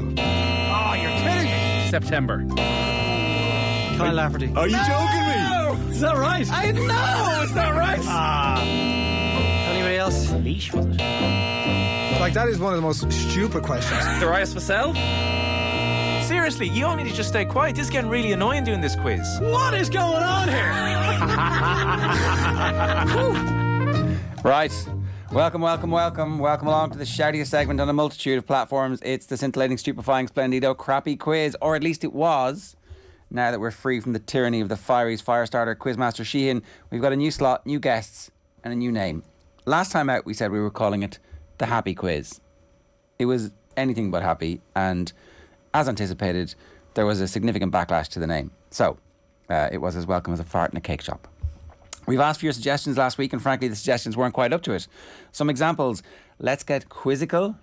Oh, you're kidding me. September. Kyle Lafferty. Are you joking me? Is that right? I know it's not right. Anybody else? Leash, was it? Like, that is one of the most stupid questions. Darius Vassell? Seriously, you all need to just stay quiet. This is getting really annoying doing this quiz. What is going on here? Right. Welcome along to the shoutiest segment on a multitude of platforms. It's the scintillating, stupefying, splendido, crappy quiz, or at least it was. Now that we're free from the tyranny of the Fireys Firestarter Quizmaster Sheehan, we've got a new slot, new guests, and a new name. Last time out, we said we were calling it the Happy Quiz. It was anything but happy, and as anticipated, there was a significant backlash to the name. So, it was as welcome as a fart in a cake shop. We've asked for your suggestions last week, and frankly, the suggestions weren't quite up to it. Some examples. Let's get quizzical.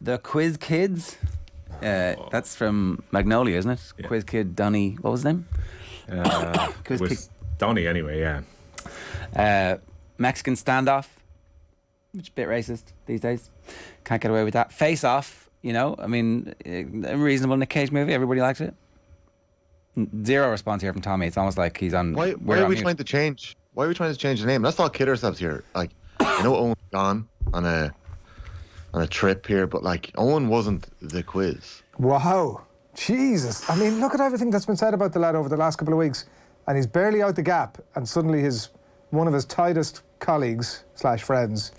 The Quiz Kids. That's from Magnolia, isn't it? Yeah. Quiz Kid Donny. What was his name? It was Donny anyway, yeah. Mexican Standoff, which is a bit racist these days. Can't get away with that. Face Off, you know, I mean, a reasonable Nick Cage movie. Everybody likes it. Zero response here from Tommy. It's almost like he's on. Why are we trying to change? Why are we trying to change the name? Let's not kid ourselves here. Like, I know Owen's gone on a trip here, but like, Owen wasn't the quiz. Wow. Jesus. I mean, look at everything that's been said about the lad over the last couple of weeks. And he's barely out the gap, and suddenly one of his tightest colleagues / friends.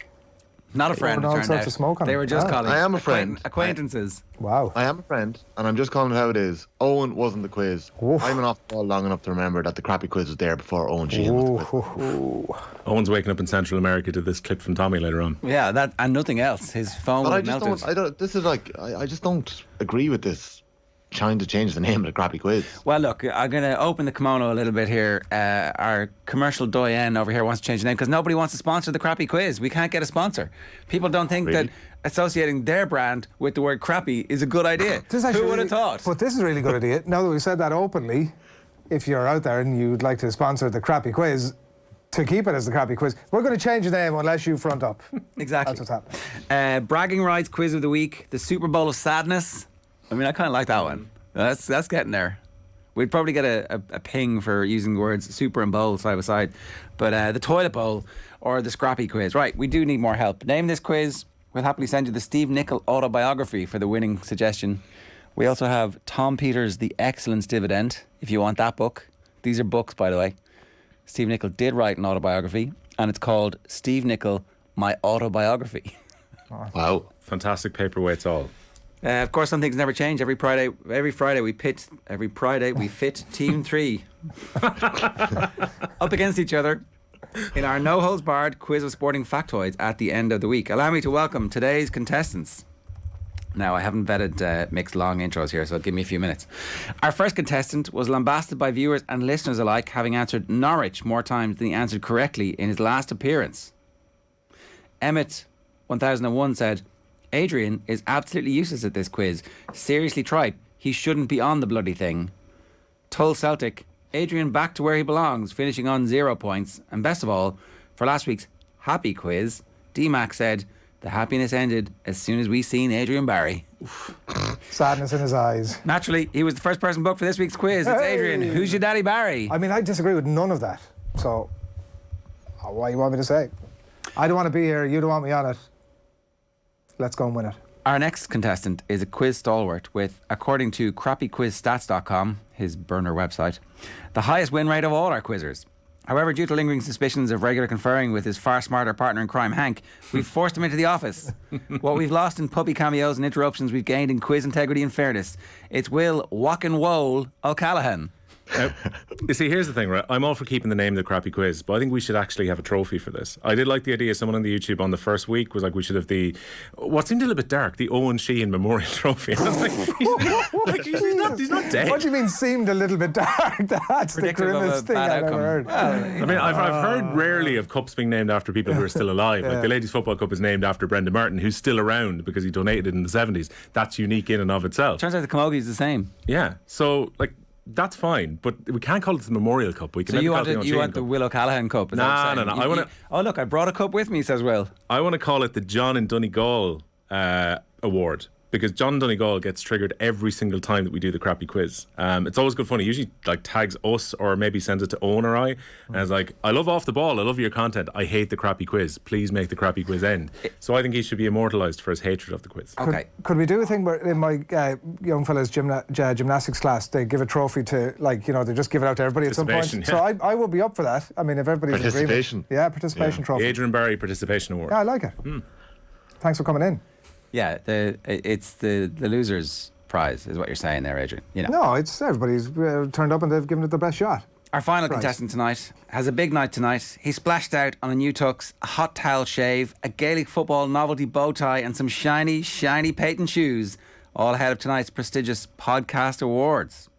Not a friend, it all turned sorts out. of smoke on They him. were just Ah. colleagues. I am a friend. Acquaintances. Wow. I am a friend, and I'm just calling it how it is. Owen wasn't the quiz. Oof. I'm an off the ball long enough to remember that the crappy quiz was there before Owen Sheehan was the quiz. Owen's waking up in Central America to this clip from Tommy later on. Yeah, that and nothing else. His phone But I would just melted. don't. This is like I just don't agree with this. Trying to change the name of the crappy quiz. Well, look, I'm going to open the kimono a little bit here. Our commercial doyen over here wants to change the name because nobody wants to sponsor the crappy quiz. We can't get a sponsor. People don't think Really? that associating their brand with the word crappy is a good idea. Who would have thought? But this is a really good idea. Now that we've said that openly, if you're out there and you'd like to sponsor the crappy quiz, to keep it as the crappy quiz, we're going to change the name unless you front up. Exactly. That's what's happening. Bragging rights quiz of the week, the Super Bowl of sadness. I mean, I kind of like that one. That's getting there. We'd probably get a ping for using the words super and bowl side by side. But the toilet bowl or the scrappy quiz. Right, we do need more help. Name this quiz. We'll happily send you the Steve Nicol autobiography for the winning suggestion. We also have Tom Peters' The Excellence Dividend, if you want that book. These are books, by the way. Steve Nicol did write an autobiography, and it's called Steve Nicol, My Autobiography. Wow. Fantastic paperweights all. Of course, some things never change. Every Friday we fit Team 3 up against each other in our no holds barred quiz of sporting factoids at the end of the week. Allow me to welcome today's contestants. Now, I haven't vetted Mick's long intros here, so give me a few minutes. Our first contestant was lambasted by viewers and listeners alike, having answered Norwich more times than he answered correctly in his last appearance. Emmett 1001 said, Adrian is absolutely useless at this quiz. Seriously tripe. He shouldn't be on the bloody thing. Tull Celtic, Adrian back to where he belongs, finishing on 0 points. And best of all, for last week's happy quiz, D-Mac said, the happiness ended as soon as we seen Adrian Barry. Sadness in his eyes. Naturally, he was the first person booked for this week's quiz. It's Adrian. Who's your daddy Barry? I mean, I disagree with none of that. So, what do you want me to say? I don't want to be here. You don't want me on it. Let's go and win it. Our next contestant is a quiz stalwart with, according to crappyquizstats.com, his burner website, the highest win rate of all our quizzers. However, due to lingering suspicions of regular conferring with his far smarter partner in crime, Hank, we've forced him into the office. What we've lost in puppy cameos and interruptions, we've gained in quiz integrity and fairness. It's Will Walk-and-Woll O'Callaghan. You see, here's the thing, right? I'm all for keeping the name of the crappy quiz, but I think we should actually have a trophy for this. I did like the idea. Someone on the YouTube on the first week was like, we should have what seemed a little bit dark, the Owen Sheehan Memorial Trophy. I was like, he's not dead. What do you mean seemed a little bit dark? That's Predictive the of grimmest a thing bad I've outcome. ever heard. I mean, I've heard rarely of cups being named after people who are still alive. Like the Ladies Football Cup is named after Brendan Martin, who's still around because he donated in the 70s. That's unique in and of itself. Turns out the Camogies the same. Yeah. So, like, that's fine, but we can't call it the Memorial Cup. We can So never you call want, it the Owen you Sheehan want the Cup. Will O'Callaghan Cup? Is that what you're No. saying? I want to. Oh, look, I brought a cup with me, says Will. I want to call it the John in Donegal award, because John Donegal gets triggered every single time that we do the crappy quiz. It's always good fun. He usually like tags us or maybe sends it to Owen or I. And it's like, I love Off the Ball. I love your content. I hate the crappy quiz. Please make the crappy quiz end. So I think he should be immortalised for his hatred of the quiz. Okay. Could we do a thing where in my young fella's gymnastics class, they give a trophy to, like, you know, they just give it out to everybody at some point? Participation, So yeah. I will be up for that. I mean, if everybody's in agreement. Participation. Yeah, participation The trophy. Adrian Barry Participation Award. Yeah, I like it. Thanks for coming in. Yeah, it's the loser's prize, is what you're saying there, Adrian. You know. No, it's everybody's turned up and they've given it the best shot. Our final Right. contestant tonight has a big night tonight. He splashed out on a new tux, a hot towel shave, a Gaelic football novelty bow tie, and some shiny, shiny Peyton shoes, all ahead of tonight's prestigious podcast awards.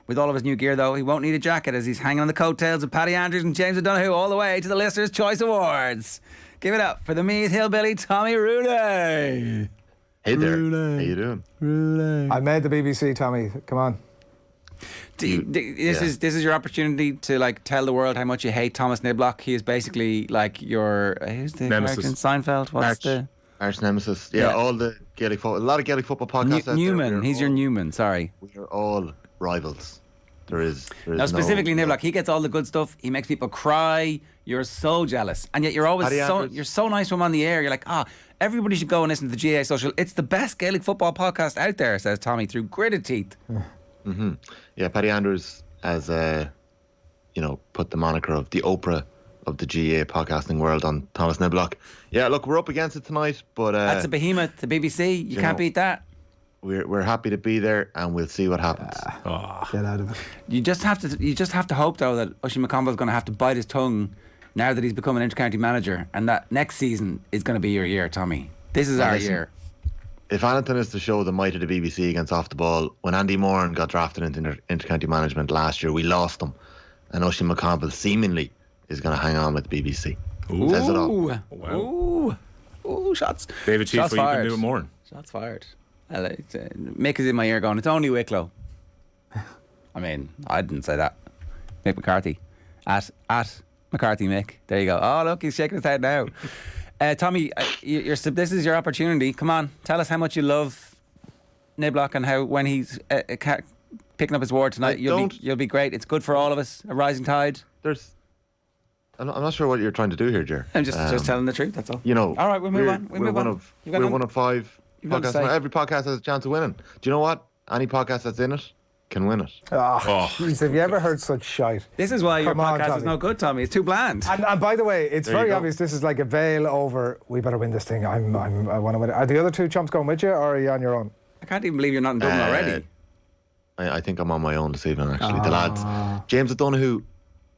With all of his new gear, though, he won't need a jacket as he's hanging on the coattails of Paddy Andrews and James O'Donoghue all the way to the Listener's Choice Awards. Give it up for the Meath Hillbilly, Tommy Rooney. Hey there. How you doing? I made the BBC, Tommy. Come on. This is your opportunity to like tell the world how much you hate Thomas Niblock. He is basically like your who's the Nemesis. character in Seinfeld? What's the Arch nemesis. Yeah, Yeah. all the Gaelic football. A lot of Gaelic football podcasts out there. Newman? He's your Newman. Sorry. We are all rivals. There is Now, specifically Niblock, he gets all the good stuff. He makes people cry. You're so jealous, and yet you're always Paddy Andrews. you're so nice to him on the air. You're like, everybody should go and listen to the GA Social. It's the best Gaelic football podcast out there, says Tommy through gritted teeth. Yeah, Paddy Andrews has, put the moniker of the Oprah of the GA podcasting world on Thomas Niblock. Yeah, look, we're up against it tonight, but That's a behemoth, the BBC. You can't know, beat that. we're happy to be there, and we'll see what happens. Get out of it. You just have to hope though that Oisin McConville's going to have to bite his tongue now that he's become an intercounty manager, and that next season is going to be your year, Tommy. This is our listen, year. If anything is to show the might of the BBC against Off the Ball, when Andy Moran got drafted into intercounty management last year, we lost him, and Oisin McConville seemingly is going to hang on with the BBC. Says it all. Ooh, shots. David Chief, Shots what you fired. can do it more. Shots fired. Mick is in my ear going, it's only Wicklow. I mean, I didn't say that. Mick McCarthy. At McCarthy Mick. There you go. Oh, look, he's shaking his head now. Tommy, this is your opportunity. Come on, tell us how much you love Niblock and how when he's picking up his ward tonight, you'll be great. It's good for all of us. A rising tide. I'm not sure what you're trying to do here, Jer. I'm just telling the truth. That's all. You know, All right, we'll move on. We'll move on. We're one of 5 You've got to podcasts. say. Every podcast has a chance of winning. Do you know what? Any podcast that's in it can win it. Jeez, have you ever heard such shite? This is why your Come on, podcast is Tommy. no good, Tommy. It's too bland. And by the way, it's There you very go. obvious this is like a veil over, we better win this thing. I want to win it. Are the other two chumps going with you, or are you on your own? I can't even believe you're not in Dublin already. I think I'm on my own this evening, actually. The lads. James O'Donoghue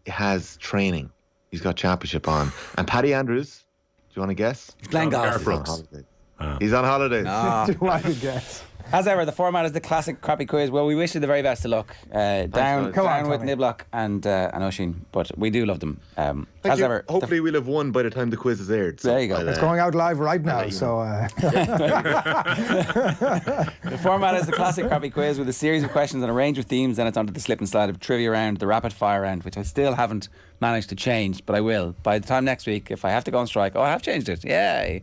has training. He's got championship on. And Paddy Andrews, do you want to guess? He's playing golf. He's on holidays. He's on holidays. Do you want to guess? As ever, the format is the classic crappy quiz. Well, we wish you the very best of luck. Down guys. Come on, with Tommy. Niblock and Oisín, but we do love them. Thank As you. ever, Hopefully we'll have won by the time the quiz is aired. There you go. I'll, It's going out live right now, let you so... the format is the classic crappy quiz with a series of questions and a range of themes. Then it's onto the slip and slide of trivia round, the rapid fire round, which I still haven't managed to change, but I will by the time next week if I have to go on strike. Oh, I have changed it. Yay!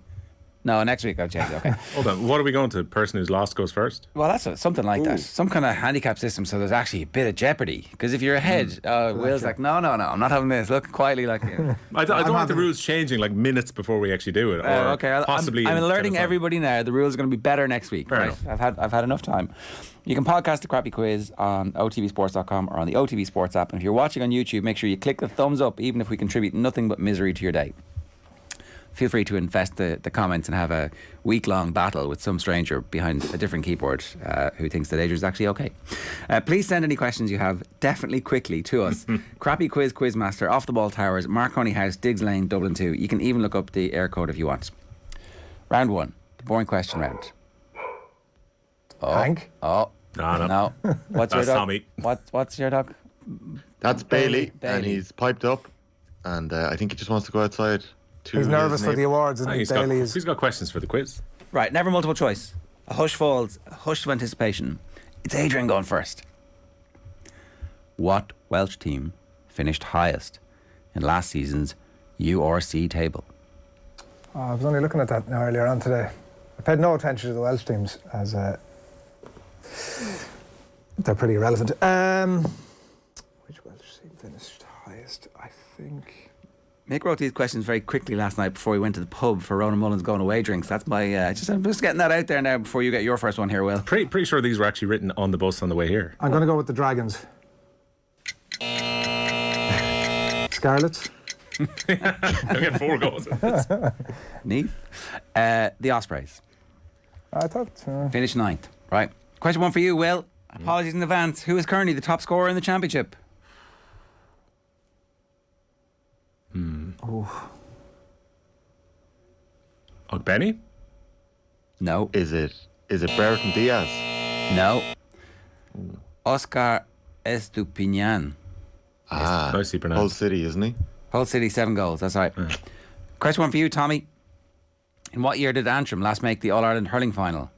No, next week I'll change it. Okay. Hold on. What are we going to? Person who's lost goes first? Well, that's something like that. Some kind of handicap system, so there's actually a bit of jeopardy. Because if you're ahead, Will's like, no, I'm not having this. Look quietly, like. I don't want the rules changing like minutes before we actually do it. Or Okay, possibly. I'm instead alerting of time. everybody now. The rules are going to be better next week. Fair Right? enough. I've had enough time. You can podcast the crappy quiz on otbsports.com or on the OTB Sports app. And if you're watching on YouTube, make sure you click the thumbs up, even if we contribute nothing but misery to your day. Feel free to invest the comments and have a week-long battle with some stranger behind a different keyboard who thinks that Adrian is actually okay. Please send any questions you have definitely quickly to us. Crappy Quiz Quizmaster, Off the Ball Towers, Marconi House, Diggs Lane, Dublin 2. You can even look up the air code if you want. Round 1, the boring question round. Hank? Oh, No. What's your That's dog? Tommy. What's your dog? That's Bailey, and Bailey. he's piped up, and I think he just wants to go outside. To He's his nervous for the neighbour. awards, and He's Bailey got questions for the quiz. Right, never multiple choice. A hush falls, a hush of anticipation. It's Adrian going first. What Welsh team finished highest in last season's URC table? I was only looking at that earlier on today. I paid no attention to the Welsh teams as they're pretty irrelevant. Which Welsh team finished highest? I think. Mick wrote these questions very quickly last night before we went to the pub for Ronan Mullen's going away drinks. That's my. I'm just getting that out there now before you get your first one here, Will. Pretty sure these were actually written on the bus on the way here. I'm going to go with the Dragons. Scarlets. I get 4 goals. Neat. The Ospreys. I thought. Finished 9th. Right. Question 1 for you, Will. Apologies in advance. Who is currently the top scorer in the championship? Benny? No. Is it Brereton Diaz? No. Oscar Estupiñán. Nicely Hull pronounced. City, isn't he? Hull City, 7 goals. That's right. Question 1 for you, Tommy. In what year did Antrim last make the All-Ireland hurling final?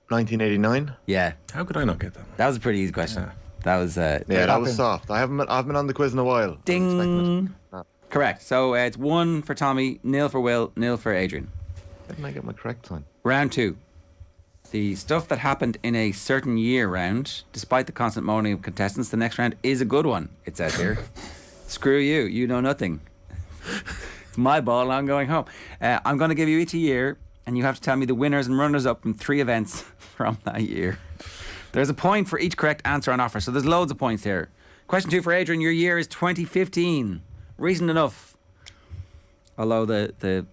1989. Yeah. How could I not get that? That was a pretty easy question. Yeah. That was... Yeah, that was soft. I've been on the quiz in a while. Ding. Correct. So it's 1 for Tommy, 0 for Will, 0 for Adrian. Didn't I get my correct sign? Round 2. The stuff that happened in a certain year round, despite the constant moaning of contestants, the next round is a good one, it says here. Screw you, you know nothing. It's my ball and I'm going home. I'm going to give you each a year, and you have to tell me the winners and runners-up from 3 events from that year. There's a point for each correct answer on offer, so there's loads of points here. Question 2 for Adrian. Your year is 2015. Recent enough. Although the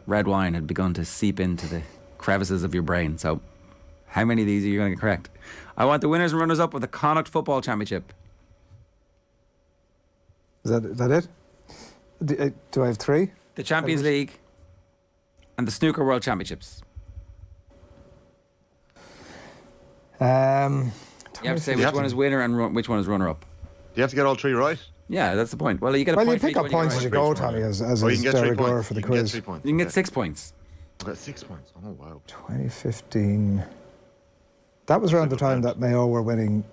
red wine had begun to seep into the crevices of your brain. So how many of these are you going to get correct? I want the winners and runners-up of the Connacht Football Championship. Is that it? Do I have 3? The Champions League and the Snooker World Championships. You have to say which one is winner and which one is runner-up. Do you have to get all 3 right? Yeah, that's the point. Well, you get a point. You for pick each up one points get as you right. go, Tommy, as Oh, you is can get 3 Derek Gore points. for the You can get quiz. 3 points. You can get Okay. 6 points. I've got 6 points. Oh, wow. 2015. That was around the time that Mayo were winning.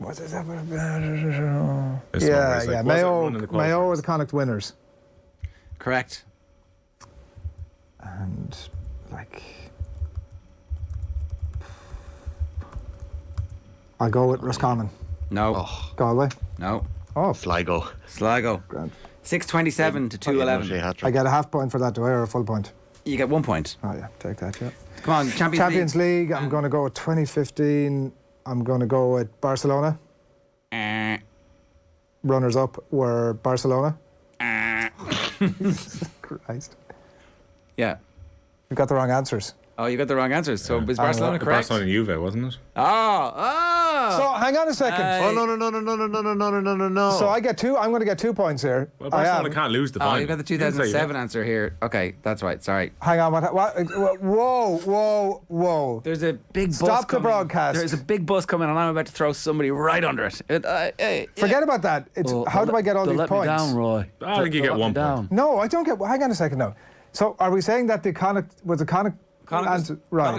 Was it that? This one Yeah, was like, yeah. was it Mayo running the were qualifiers? the Connacht winners. Correct. And, like... I'll go with Roscommon. No. Oh, Galway. No. Oh, Sligo. Sligo. grand. 627 to 211. Hat-trick. I get a half point for that, do I, or a full point? You get 1 point. Oh, yeah, take that, yeah. Come on, Champions League, I'm going to go with 2015. I'm going to go with Barcelona. League. Runners-up were Barcelona. Christ. Yeah. You've got the wrong answers. Oh, you got the wrong answers. So was Barcelona correct? Barcelona and Juve, wasn't it? Oh. So, hang on a second. Oh, no. So I get 2. I'm going to get 2 points here. Well, I Barcelona am. can't lose the Oh, final. you got the You didn't say 2007 answer here. Okay, that's right. Sorry. Hang on. Whoa. There's a big bus Stop the coming. broadcast. There's a big bus coming, and I'm about to throw somebody right under it. Forget about that. It's how do I get all these points? Roy. I think you get 1 point. No, I don't get. Hang on a second now. So are we saying that the Connacht was the Connacht? Connacht's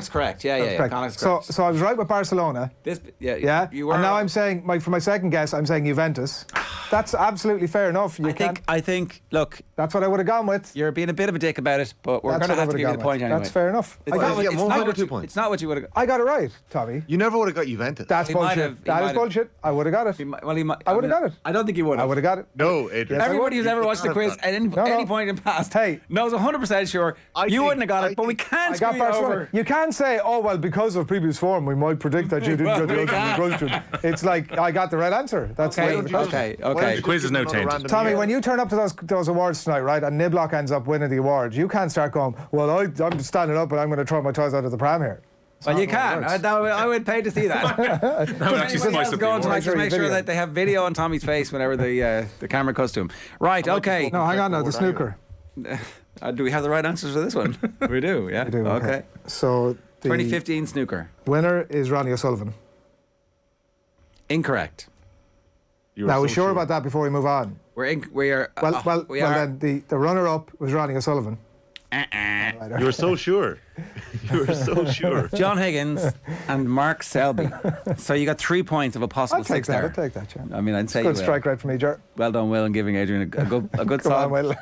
correct. Yeah. Correct. Connacht's correct. So I was right with Barcelona. Yeah. You were. And now I'm saying for my second guess, I'm saying Juventus. That's absolutely fair enough. I think. Look, That's what I would have gone with. you're being a bit of a dick about it, but we're That's going to what I have to would've give you the gone point with. anyway. That's fair enough. It's Well, not you what- get it's one not point or what 2 you- points? It's not what you would have. I got it right, Tommy. You never would have got Juventus. That's He might bullshit. have- he That might is have- bullshit. I would have got it. Well, he might. I would've got it. I don't think you would I have. would have got it. No, Adrian. Yes, I Everybody who's would. ever watched the quiz at any No. point in the past Hey. knows 100% sure I you think- wouldn't have got I it, but we think- can't I got screw you Barcelona. over. You can't say, oh, well, because of previous form, we might predict that you didn't Well, get we the can't. question. It's like, I got the right answer. That's Okay, the way it goes. okay. The quiz is now tainted. Tommy, when you turn up to those awards tonight, right, and Niblock ends up winning the award, you can't start going, well, I'm standing up and I'm going to throw my toys out of the pram here. Well, you not how it can. works. I would pay to see that. That would actually Anybody spice else up the going tonight, award. just make sure Video. that they have video on Tommy's face whenever the camera cuts to him. Right, okay. No, hang on now, the snooker. Do we have the right answers for this one? We do, yeah. We do, Okay. So the 2015 snooker. winner is Ronnie O'Sullivan. Incorrect. Now, we're sure about that before we move on. We are. Then the runner-up was Ronnie O'Sullivan. You were so sure. You were so sure. John Higgins and Mark Selby. So you got 3 points of a possible I'll take 6 that. there. I'll take that, yeah. I mean, I'd say Good you will. strike rate from me, Ger. Well done, Will, and giving Adrian a good Come song. on, Will.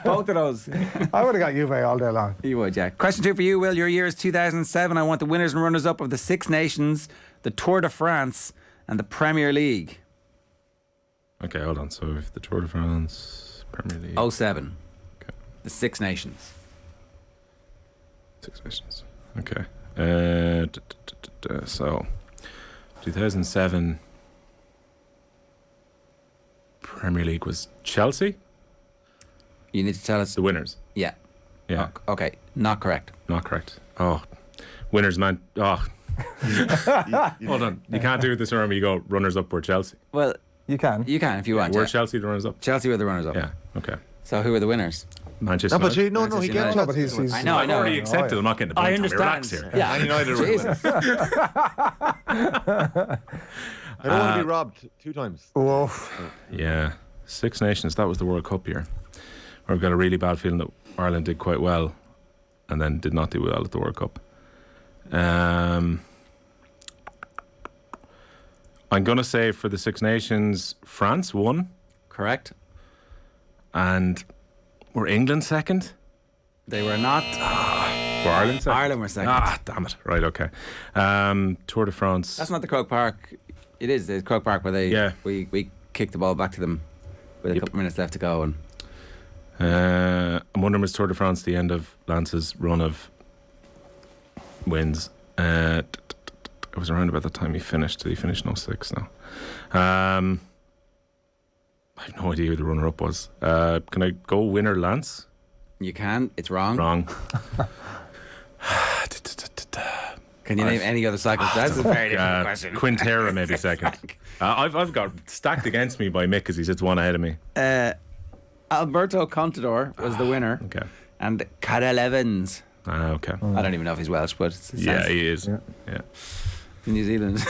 Both of those. I would have got Juve all day long. You would, yeah. Question 2 for you, Will. Your year is 2007. I want the winners and runners-up of the Six Nations, the Tour de France, and the Premier League. Okay, hold on. So if the Tour de France, Premier League, 07. Okay. The Six Nations. Six Nations. Okay. So 2007 Premier League was Chelsea. You need to tell us. The winners. Yeah. Yeah. Okay. Not correct. Not correct. Oh, winners, man. Oh. Hold on. You can't do this where you go runners up or Chelsea. Well, You can. you can if you want. Were Yeah. Chelsea the runners up? Chelsea were the runners-up. Yeah. Okay. So who were the winners? Manchester. No, but United. no, he Manchester gets United. No, but he's I know. I've already accepted. I'm not getting the point. I Tommy. understand. Relax here. Yeah. Man United were Jesus. I don't want to be robbed 2 times. Whoa. Yeah. Six Nations. That was the World Cup year. Where I've got a really bad feeling that Ireland did quite well, and then did not do well at the World Cup. I'm gonna say for the Six Nations, France won, Correct. and were England second? They were not. Were Ireland second? Ireland were second. Ah, damn it! Right, okay. Tour de France. That's not the Croke Park. It is the Croke Park where they. Yeah. We kicked the ball back to them with a Yep. couple minutes left to go, and I'm wondering was Tour de France the end of Lance's run of wins? It was around about the time he finished. Did he finish in 06 now? I have no idea who the runner-up was. Can I go winner Lance? you can. It's wrong. Wrong. Can you name any other cyclists? That's a very different question. Quintera maybe second. I've got stacked against me by Mick because he sits one ahead of me. Alberto Contador was the winner, Okay. and Cadel Evans. Okay. I don't even know if he's Welsh, but it's Yeah, he is. Yeah. in New Zealand.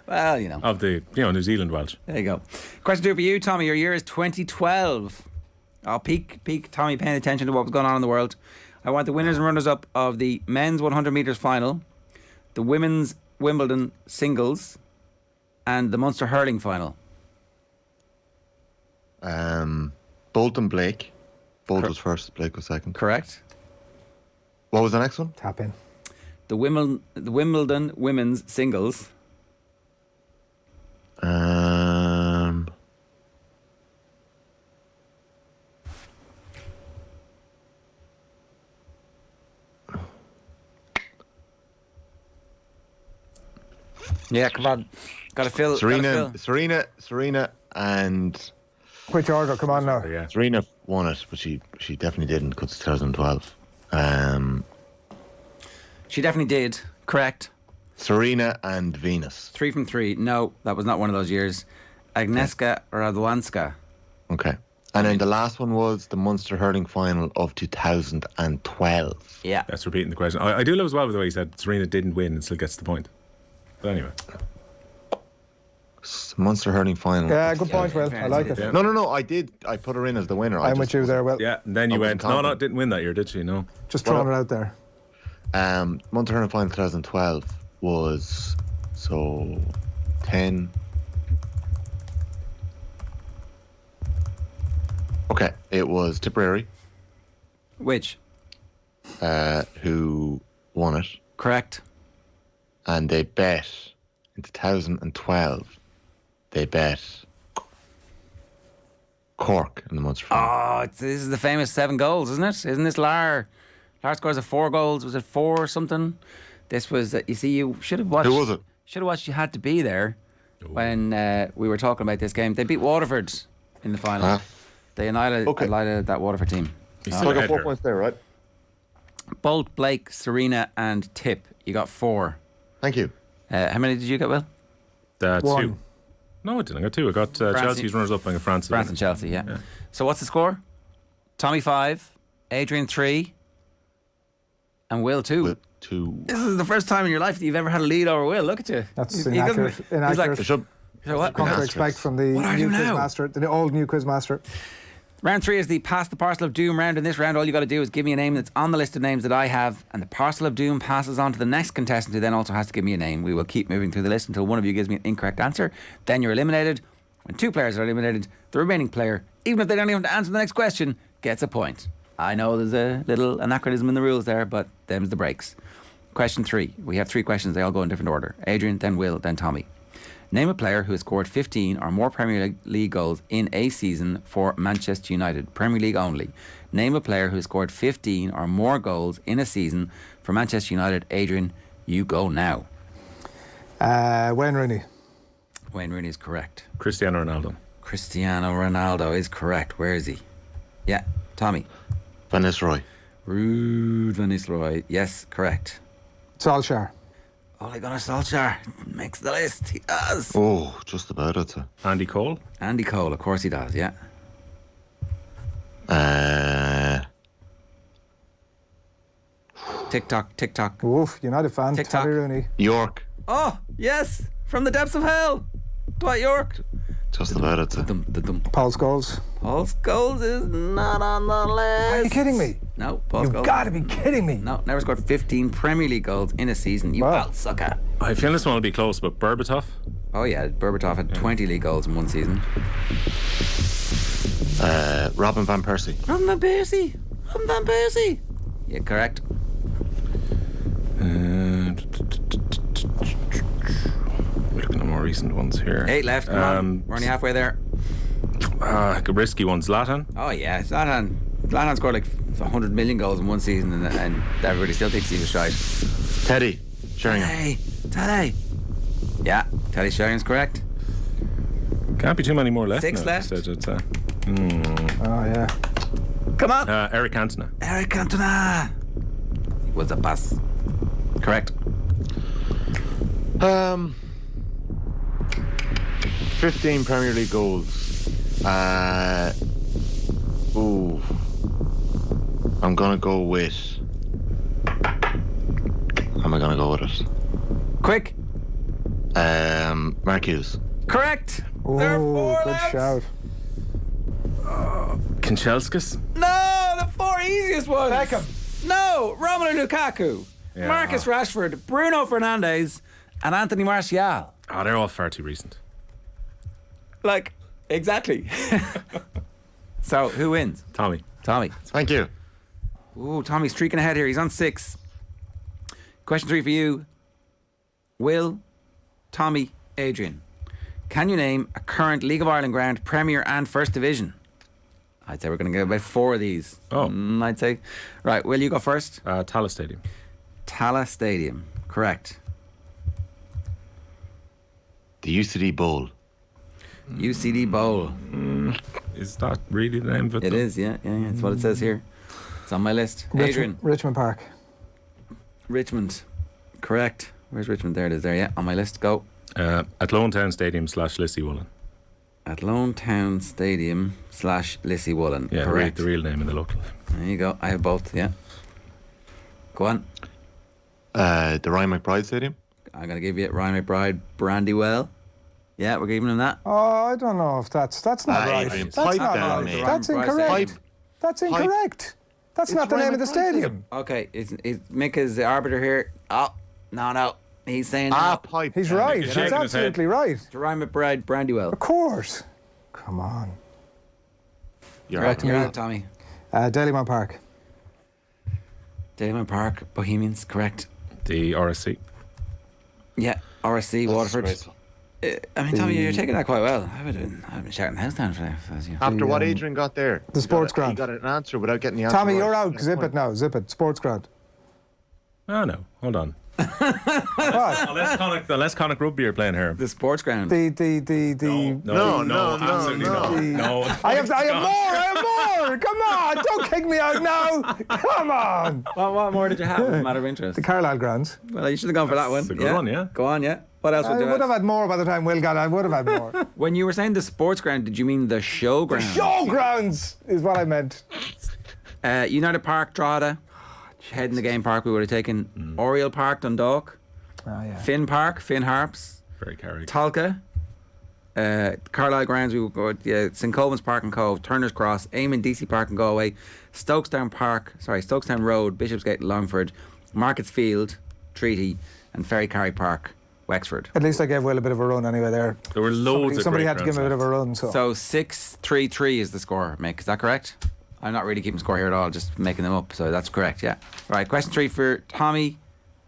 Well, you know. Of the New Zealand Welsh. There you go. Question 2 for you, Tommy. Your year is 2012. Oh, peak Tommy paying attention to what was going on in the world. I want the winners and runners-up of the men's 100 metres final, the women's Wimbledon singles, and the Munster hurling final. Bolt and Blake. Bolt was first, Blake was second. Correct. What was the next one? Tap in. The Wimbledon women's singles. Yeah, come on. Gotta fill. Serena, and Which order? Come on now. Yeah. Serena won it, but she definitely didn't because it's 2012. She definitely did. Correct. Serena and Venus. 3 from 3. No, that was not one of those years. Agnieszka Radwanska. Okay. And then the last one was the Munster hurling final of 2012. Yeah. That's repeating the question. I do love as well with the way he said Serena didn't win and still gets the point. But anyway. Munster hurling final. Yeah, good point, Will. I like it. Yeah. No. I put her in as the winner. I'm with you there, Will. Yeah, and then you I went, wasn't no, confident. didn't win that year, did she? No. Just throwing it out there. Munster hurling final 2012 was 10. Okay, it was Tipperary Which? who won it, Correct. and they bet in 2012. They bet Cork in the Munster final. Oh, this is the famous 7 goals, isn't it? Isn't this Lar? Lar scores 4 goals. Was it 4 or something? This was, you see, you should have watched. Who was it? Should have watched You Had to Be There when we were talking about this game. They beat Waterford in the final. Huh? They annihilated that Waterford team. He's So still I got ahead 4 here. points there, right? Bolt, Blake, Serena, and Tip. You got 4. Thank you. How many did you get, Will? 2. One. No, I didn't. I got 2. I got Chelsea's runners up and France. France and Chelsea, yeah. So what's the score? Tommy 5, Adrian 3, and Will 2. With 2. This is the first time in your life that you've ever had a lead over Will. Look at you. That's He doesn't- inaccurate. He's Inaccurate. There should so what? Come to Asterisk. expect from the What do I new do now? quizmaster, the old new quizmaster. Round 3 is the Pass the Parcel of Doom round. In this round, all you got to do is give me a name that's on the list of names that I have, and the Parcel of Doom passes on to the next contestant, who then also has to give me a name. We will keep moving through the list until one of you gives me an incorrect answer. Then you're eliminated. When 2 players are eliminated, the remaining player, even if they don't even have to answer the next question, gets a point. I know there's a little anachronism in the rules there, but them's the breaks. Question 3. We have 3 questions. They all go in different order. Adrian, then Will, then Tommy. Name a player who has scored 15 or more Premier League goals in a season for Manchester United. Premier League only. Name a player who has scored 15 or more goals in a season for Manchester United. Adrian, you go now. Wayne Rooney. Wayne Rooney is correct. Cristiano Ronaldo. Cristiano Ronaldo is correct. Where is he? Yeah, Tommy. Van Nistelrooy. Ruud van Nistelrooy. Yes, correct. Solskjaer. Ole Gunnar Solskjaer makes the list. He does. Oh, just about it. Andy Cole. Andy Cole, of course he does, yeah. Tick-tock, tick-tock. Oof, United fan. TikTok. Terry Rooney. York. Oh, yes, from the depths of hell. Dwight York. Just about it. Paul Scholes. Paul Scholes is not on the list. Are you kidding me? No, Paul You've Scholes. got to be kidding me. No, never scored 15 Premier League goals in a season. You Wow. sucker. I feel this one will be close, but Berbatov. Oh, yeah, Berbatov had 20 league goals in one season. Robin Van Persie. Robin Van Persie. Robin Van Persie. Yeah, correct. We're looking at more recent ones here. 8 left, come on. We're only halfway there. A risky one. Zlatan. Oh, yeah, Zlatan scored like 100 million goals in one season, and everybody still thinks he was shite. Teddy Sheringham. Teddy. Yeah, Teddy Sheringham's correct. Can't be too many more left. 6 now, left. Oh, yeah. Come on. Eric Cantona. Eric Cantona. He was a pass. Correct. 15 Premier League goals. I'm gonna go with. How am I gonna go with it? Quick. Mark Hughes. Correct. Oh, There are 4 good left. shout. Kanchelskis. No, the 4 easiest ones. Beckham. No, Romelu Lukaku, Yeah. Marcus Rashford, Bruno Fernandes, and Anthony Martial. Oh, they're all far too recent. Like, exactly. So, who wins? Tommy. Tommy. Thank you. Ooh, Tommy's streaking ahead here. He's on 6. Question 3 for you. Will, Tommy, Adrian. Can you name a current League of Ireland ground, Premier and First Division? I'd say we're going to get about 4 of these. Oh. I'd say. Right, Will, you go first. Tallaght Stadium. Tallaght Stadium. Correct. The UCD Bowl. UCD Bowl. Is that really the name of it? It though? is, yeah. That's what it says here. It's on my list. Adrian. Richmond Park. Richmond. Correct. Where's Richmond? There it is there, yeah. On my list. Go. Athlone Town Stadium / Lissy Woolen. Athlone Town Stadium / Lissy Woolen. Yeah, Correct. the real name of the local. There you go. I have both, yeah. Go on. The Ryan McBride Stadium. I'm going to give you Ryan McBride, Brandywell. Yeah, we're giving him that. Oh, I don't know if that's not right. Adrian, That's pipe not down, right. mate. That's Ryan McBride incorrect. Pipe. That's incorrect. That's It's not the Ryan name of the McBride stadium. Okay, Mick is the arbiter here. Oh, no. He's saying Pipe. He's down. right. He's He's shaking his head. absolutely right. it's Ryan McBride, Brandywell. Of course. Come on. You're Right, you're right. out, Tommy. Dalymount Park. Dalymount Park, Bohemians, correct. The RSC. Yeah, RSC, Waterford. Disgraceful. I mean, Tommy, you're taking that quite well. I've been shouting the house down for that. After what Adrian got there. the sports He ground. got an answer without getting the answer. Tommy, right. you're out. Zip it now. Zip it. Sports ground. Oh, no. Hold on. What? Unless Connacht Rugby are playing here. The sports ground. The No, absolutely no. no. I have more. Come on, don't kick me out now. Come on. What more did you have? As a matter of interest. The Carlisle grounds. Well, you should have gone for that one. That's a good one, yeah. Go on, yeah. What else I would you would have? have had more by the time Will got it. I would have had more. When you were saying the sports ground, did you mean the showground? Showgrounds is what I meant. United Park, Drogheda. Head in the game park we would have taken. Oriel Park, Dundalk. Oh, yeah. Finn Park, Finn Harps. Very carried. Talca. Carlisle Grounds, we will go St Colman's Park and Cove, Turner's Cross, Eamon DC Park and Galway, Stokestown Road, Bishopsgate, Longford, Markets Field, Treaty, and Ferry Carry Park, Wexford. At least I gave Will a bit of a run anyway there. There were loads Somebody of had to give him a bit of a run. So, 6-3-3 is the score, Mick. Is that correct? I'm not really keeping score here at all, just making them up. So that's correct, yeah. Right, question 3 for Tommy,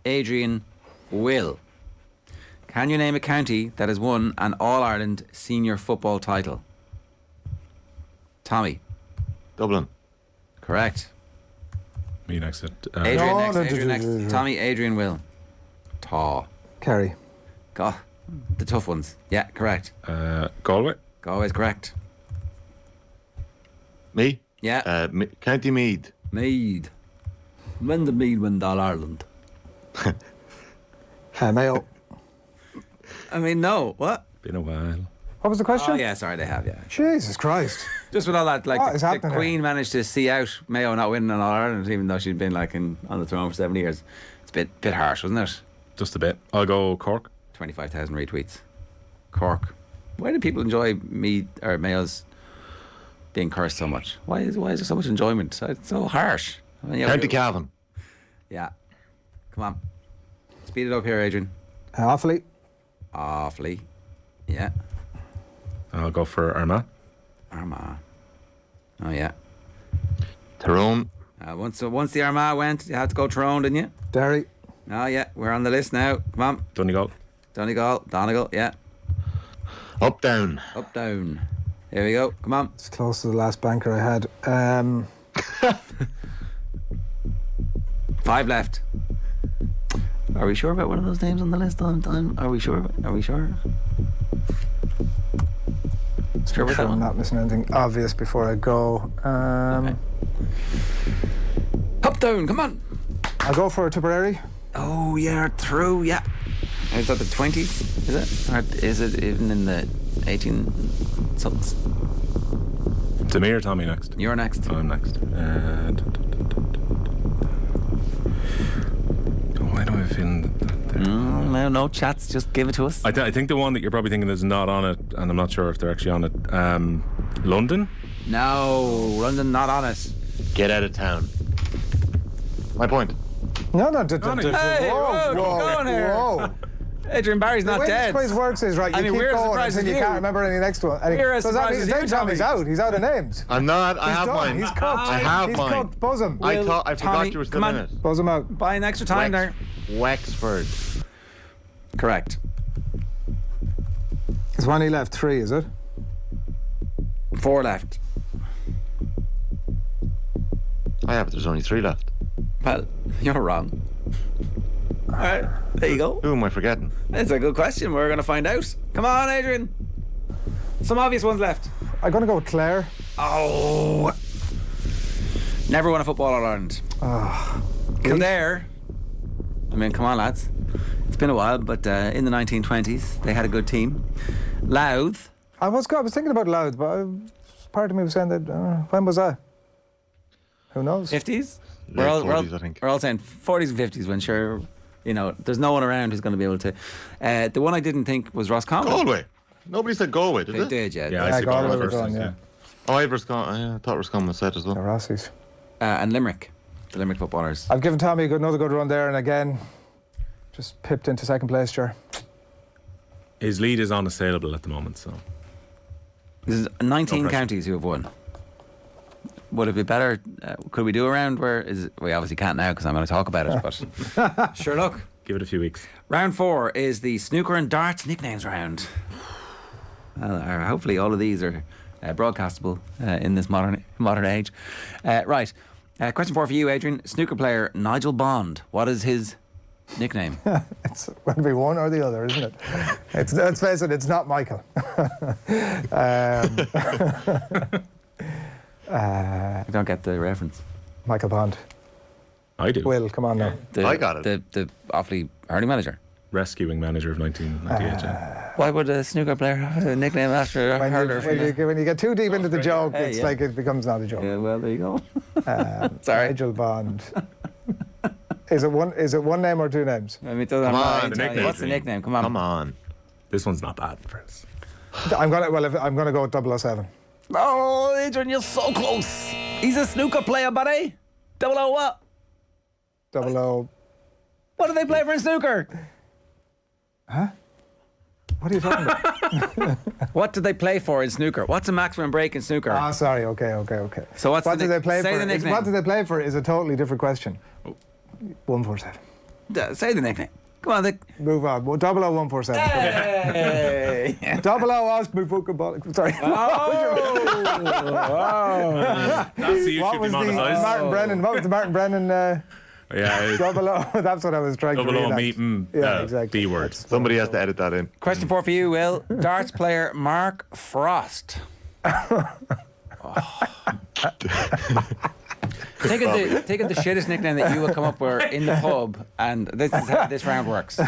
Adrian, Will. Can you name a county that has won an All-Ireland senior football title? Tommy. Dublin. Correct. Me next. Adrian next. Tommy, Adrian, Will. Kerry. God, the tough ones. Yeah, correct. Galway. Galway's correct. Me? Yeah. County Meath. Mead. When the Mead win All-Ireland? Mayo. I mean, no. What? Been a while. What was the question? Oh, yeah, sorry, they have, yeah. Jesus Christ. Just with all that, like, What is the happening Queen managed to see out Mayo not winning an All-Ireland, even though she'd been, like, on the throne for 7 years. It's a bit harsh, wasn't it? Just a bit. I'll go Cork. 25,000 retweets. Cork. Why do people enjoy Mayo's being cursed so much? Why is there so much enjoyment? It's so harsh. I mean, County Cavan. Yeah. Come on. Speed it up here, Adrian. Awfully. Yeah. I'll go for Armagh. Armagh. Oh, yeah. Tyrone. Once the Armagh went, you had to go Tyrone, didn't you? Derry. Oh, yeah. We're on the list now. Come on. Donegal. Donegal, yeah. Up, down. Up, down. Here we go. Come on. It's close to the last banker I had. 5 left. Are we sure about one of those names on the list all the time? Are we sure? Sure about that I'm one? not missing anything obvious before I go. Okay. Up, down. Come on. I'll go for Tipperary. Oh, yeah, through, yeah. Is that the 20s, is it? Or is it even in the 18-somethings? To me or Tommy next? You're next. I'm next. Why do I feel that No chats, just give it to us. I think the one that you're probably thinking is not on it, and I'm not sure if they're actually on it. London? No, London not on it. Get out of town. My point. No. Hey, whoa, keep going here. Whoa. Adrian Barry's The not way dead. this quiz works is, right, you I mean, keep we're as going surprised until as you you. can't remember any next one. We're as Does that surprised mean as then you, Tommy's Tommy. out? He's out of names. I'm not. I He's have done. mine. He's cooked. I have He's mine. cooked. Buzz him. I forgot Tommy, you were still come in on. it. Buzz him out. Buying extra time there. Wexford. Correct. There's one he left. 3, is it? 4 left. I have. There's only 3 left. Well, you're wrong. All right, there you go. Who am I forgetting? That's a good question. We're going to find out. Come on, Adrian. Some obvious ones left. I'm going to go with Clare. Oh. Never won a football All-Ireland. Kildare. I mean, come on, lads. It's been a while, but in the 1920s, they had a good team. Louth. I was thinking about Louth, but part of me was saying that, when was that? Who knows? 50s? Late 40s, I think. We're all saying 40s and 50s when sure, there's no one around who's going to be able to. The one I didn't think was Roscommon. Galway. Nobody said Galway, did They they? did, yeah. Yeah, I Yeah, see Galway Galway were first. done, yeah. Oh, I thought Roscommon was said as The well. Rossies. And Limerick. The Limerick footballers. I've given Tommy another good run there, and again, just pipped into second place, sure. His lead is unassailable at the moment, so. There's 19 No pressure. counties who have won. Would it be better? Could we do a round where we obviously can't now because I'm going to talk about it, but sure, look. Give it a few weeks. Round 4 is the snooker and darts nicknames round. Hopefully all of these are broadcastable in this modern age. Right. Question 4 for you, Adrian. Snooker player Nigel Bond. What is his nickname? It's going to be one or the other, isn't it? Let's face it, it's not Michael. I don't get the reference. Michael Bond. I do. Will, come on now. I got it. The Offaly hurling manager. Rescuing manager of 1998. yeah. Why would a snooker player have a nickname after a hurler? When you get too deep into the joke, Hey, it's yeah. like it becomes not a joke. Yeah, well, there you go. Sorry. Nigel Bond. Is it one name or 2 names? I mean, it doesn't Come matter. on, the nickname. What's the nickname? Come on. Come on. This one's not bad for us. I'm gonna go with 007. Oh, Adrian, you're so close. He's a snooker player, buddy. 00 what? 00. What do they play for in snooker? What are you talking about? What do they play for in snooker? What's the maximum break in snooker? Ah, sorry. Okay. So what's what the do they play say for? the nickname. What do they play for is a totally different question. 147. Say the nickname. Come on, Move on. 00147. Hey! 00 ask me fucking bollock. Sorry. That's the What YouTube was the demonetised. Martin Brennan? What was the Martin Brennan? Yeah, 00. That's what I was trying to 00 reenact. meeting. Yeah, exactly. B word. Somebody has to edit that in. Question 4 for you, Will. Darts player Mark Frost. Take it the shittest nickname that you will come up with in the pub, and this is how this round works.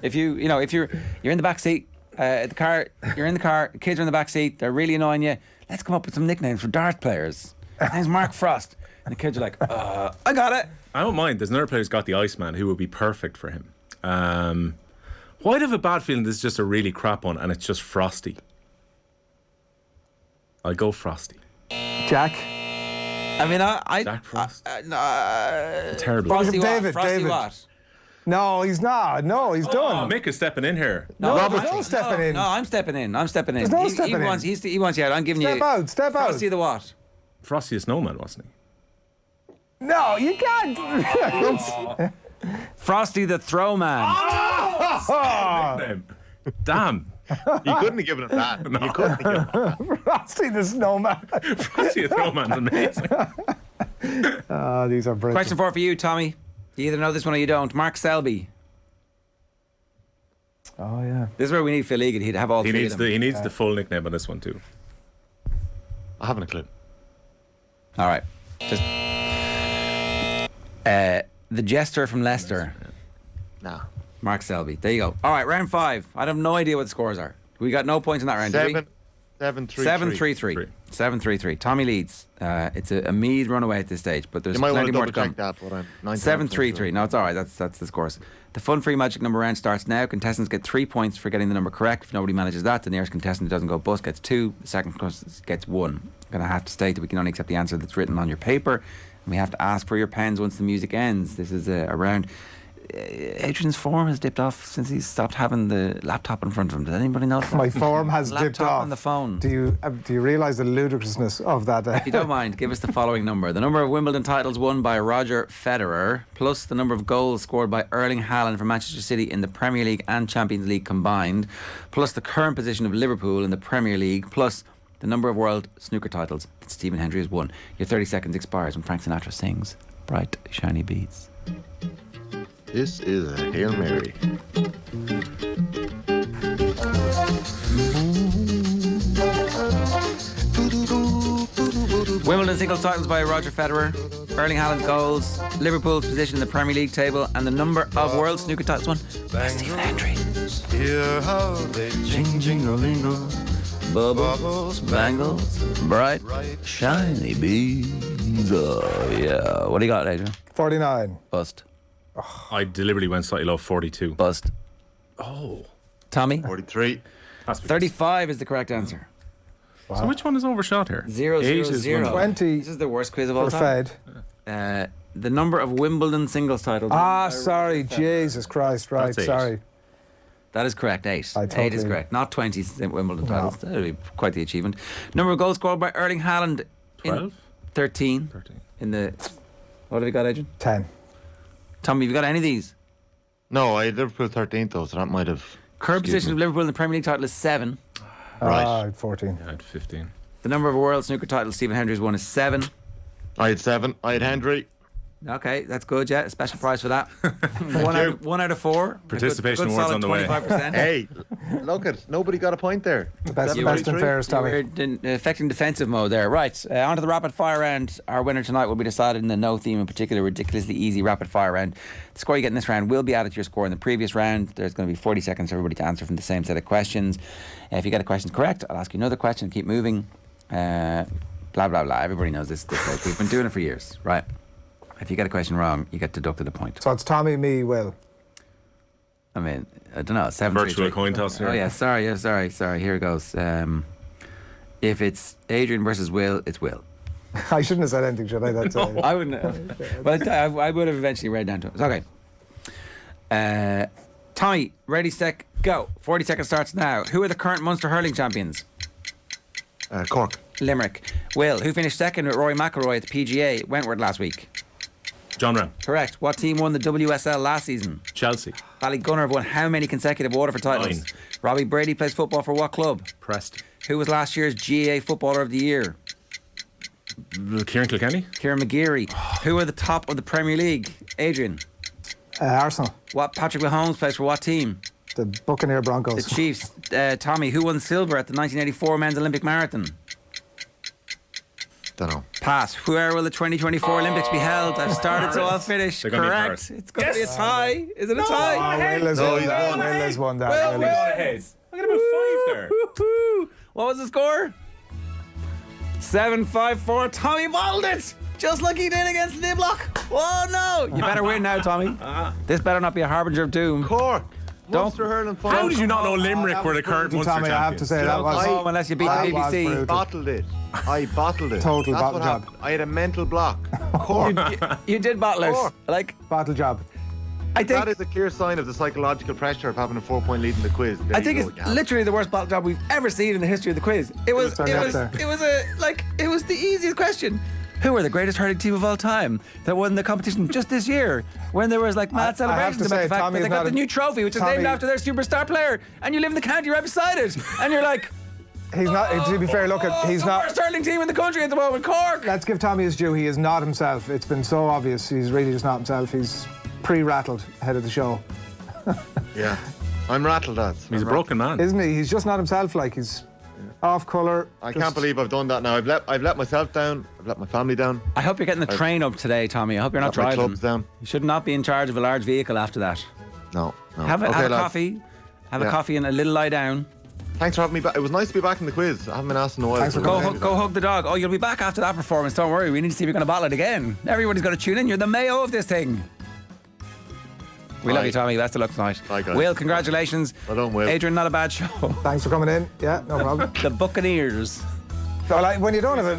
If you're in the back seat, the car, you're in the car, the kids are in the back seat, they're really annoying you. Let's come up with some nicknames for dart players. His name's Mark Frost, and the kids are like, I got it. I don't mind. There's another player who's got the Iceman who would be perfect for him. Why do I have a bad feeling this is just a really crap one and it's just Frosty? I'll go Frosty. Jack. I mean, Jack Frost. no, Terrible. Frosty what? David, Frosty David. what? No, he's not. No, he's Oh, done. Mick is stepping in here. No, Robert- there's no stepping in. No, I'm stepping in. I'm stepping in. There's no he stepping in. wants, he wants you out. I'm giving Step you. out, step out. Frosty the what? Frosty the Snowman, wasn't he? No, you can't. Frosty the Throwman. Name. Damn. You couldn't have given him that. You couldn't have given him that. Frosty the Snowman. Frosty the Snowman's amazing. These are brilliant. Question 4 for you, Tommy. You either know this one or you don't. Mark Selby. Oh, yeah. This is where we need Phil Egan. He'd have all He three needs of them. the full nickname on this one too. I haven't a clue. All right. Just the Jester from Leicester. Nah. Mark Selby. There you go. All right, round 5. I have no idea what the scores are. We got no points in that round, did we? 7-3-3. 7-3-3. Tommy leads. It's a Mead runaway at this stage, but there's You might want plenty to more double to come. check that, but I'm 7-3-3. No, it's all right. That's the scores. The Fun Free Magic number round starts now. Contestants get 3 points for getting the number correct. If nobody manages that, the nearest contestant who doesn't go bust gets 2. The second contestant gets 1. I'm going to have to state that we can only accept the answer that's written on your paper. And we have to ask for your pens once the music ends. This is a round. Adrian's form has dipped off since he's stopped having the laptop in front of him. Does anybody know that? My form has dipped Laptop off. on the phone. Do you realise the ludicrousness of that? If you don't mind, give us the following number. The number of Wimbledon titles won by Roger Federer, plus the number of goals scored by Erling Haaland for Manchester City in the Premier League and Champions League combined, plus the current position of Liverpool in the Premier League, plus the number of world snooker titles that Stephen Hendry has won. Your 30 seconds expires when Frank Sinatra sings Bright Shiny Beads. This is a Hail Mary. Wimbledon singles titles by Roger Federer, Erling Haaland's goals, Liverpool's position in the Premier League table, and the number of world snooker titles won by Stephen Hendry. Hear how they jing-jing-a-lingle, Bubbles, bangles, bright, shiny beads. Oh, yeah. What do you got, Adrian? 49. Bust. I deliberately went slightly low. 42. Bust. Oh. Tommy? 43. 35 is the correct answer. So which one is overshot here? 0, 8 0, is 0. 20 This is the worst quiz of all for time. Fed. The number of Wimbledon singles titles. Sorry. Jesus Christ. Right. That's 8. Sorry. That is correct, 8. I 8 is totally- correct. Not 20 Wimbledon titles. That would be quite the achievement. Number of goals scored by Erling Haaland in 12? 13. 13. In the. What have you got, Adrian? 10. Tommy, have you got any of these? No, I had Liverpool 13th though, so that might have. Current Excuse position me. of Liverpool in the Premier League title is 7. Right. 14. I had 15. The number of world snooker titles Stephen Hendry's won is 7. I had 7. I had Hendry. Okay, that's good, yeah. A special prize for that. you. one out of 4. Participation a good, awards solid on the way. 25%. Hey, look at nobody got a point there. Best You and were- fairest, You Tommy. were affecting defensive mode there. Right, on to the rapid fire round. Our winner tonight will be decided in the no theme in particular, ridiculously easy rapid fire round. The score you get in this round will be added to your score in the previous round. There's going to be 40 seconds for everybody to answer from the same set of questions. If you get the questions correct, I'll ask you another question. Keep moving. Blah, blah, blah. Everybody knows this. We've been doing it for years. Right. If you get a question wrong, you get deducted a point. So it's Tommy, me, Will. I mean, I don't know. 7 Virtual coin toss here. Oh yeah, sorry. Here it goes. If it's Adrian versus Will, it's Will. I shouldn't have said anything, should I? That's I wouldn't. Well, I would have eventually read down to it. It's okay. Tommy, ready, set, go. 40 seconds starts now. Who are the current Munster hurling champions? Cork. Limerick. Will, who finished second with Rory McIlroy at the PGA Wentworth last week? John Ram. Correct. What team won the WSL last season? Chelsea. Ballygunner have won how many consecutive Waterford titles? 9. Robbie Brady plays football for what club? Preston. Who was last year's GAA Footballer of the Year? Kieran Kilkenny. Kieran McGeary. Who are the top of the Premier League? Adrian. Arsenal. What Patrick Mahomes plays for what team? The Buccaneer Broncos. The Chiefs. Tommy, who won silver at the 1984 Men's Olympic Marathon? Don't know. Pass. Where will the 2024 Olympics be held? I've started, so I'll finish. They're gonna be in Correct. Paris. It's going to be a tie. Is it a tie? Will has No, won he's that. won. Will has won that. Well, Will well. has- I'm going to put 5 there. Woo-hoo. What was the score? 7-5-4. Tommy bottled it. Just like he did against the block. Oh no! You better win now, Tommy. This better not be a harbinger of doom. Cork. Don't- Munster hurling final. How did you not know Limerick were the current Brutal, Munster Tommy, I have to champions? say that was. Oh, unless you beat the That was BBC. brutal. Bottled it. I bottled it. Total That's bottle what job. happened. I had a mental block. Cork. You did bottle it. Cork. Like, Battle job. I think That is a clear sign of the psychological pressure of having a 4-point lead in the quiz. There I you think go it's again. literally the worst bottle job we've ever seen in the history of the quiz. It was Turn up there. it was the easiest question. Who are the greatest hurling team of all time that won the competition just this year? When there was like mad I have celebrations to about say, the fact Tommy that they is got not the a- new trophy, which is Tommy- named after their superstar player, and you live in the county right beside it, and you're like, He's not. To be fair, look, he's the not. worst hurling team in the country at the moment, Cork. Let's give Tommy his due. He is not himself. It's been so obvious. He's really just not himself. He's pre-rattled ahead of the show, Yeah. I'm rattled, lads. He's a broken man. isn't he? He's just not himself. Like he's off colour. I can't believe I've done that now. I've let myself down. I've let my family down. I hope you're getting the train up today, Tommy. I hope you're not Let my driving. clubs down. You should not be in charge of a large vehicle after that. No. Have a Okay, lads. coffee. Have a Yeah. coffee and a little lie down. Thanks for having me back. It was nice to be back in the quiz. I haven't been asked in a while. Thanks for so coming thank you. Go hug the dog. Oh, you'll be back after that performance. Don't worry. We need to see if you're going to battle it again. Everybody's going to tune in. You're the Mayo of this thing. We love Bye. you, Tommy. Best of luck tonight. Bye, guys. Will, congratulations. Well done, Will. Adrian, not a bad show. Thanks for coming in. Yeah, no problem. The Buccaneers. So, like, when you don't have it,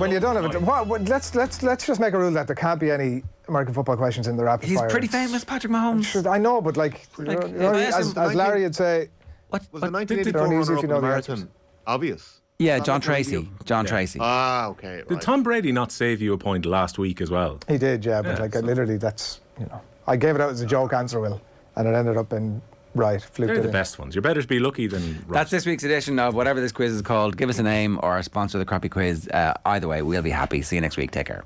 let's just make a rule that there can't be any American football questions in the rapid He's fire. pretty famous, Patrick Mahomes. Sure, I know, but like, if I asked as him, Larry would say, What? Was the what- 1984 They're uneasy if you know runner-up the in the marathon obvious? Yeah, Not John like Randy Tracy. Hill. John Tracy. Ah, okay. Did Right. Tom Brady not save you a point last week as well? he did, yeah, but Yeah, like, so- literally, that's, I gave it out as a joke answer, Will, and it ended up in right. Fluked They're it the in. best ones. You're better to be lucky than right. That's this week's edition of whatever this quiz is called. Give us a name or sponsor the crappy quiz. Either way, we'll be happy. See you next week. Take care.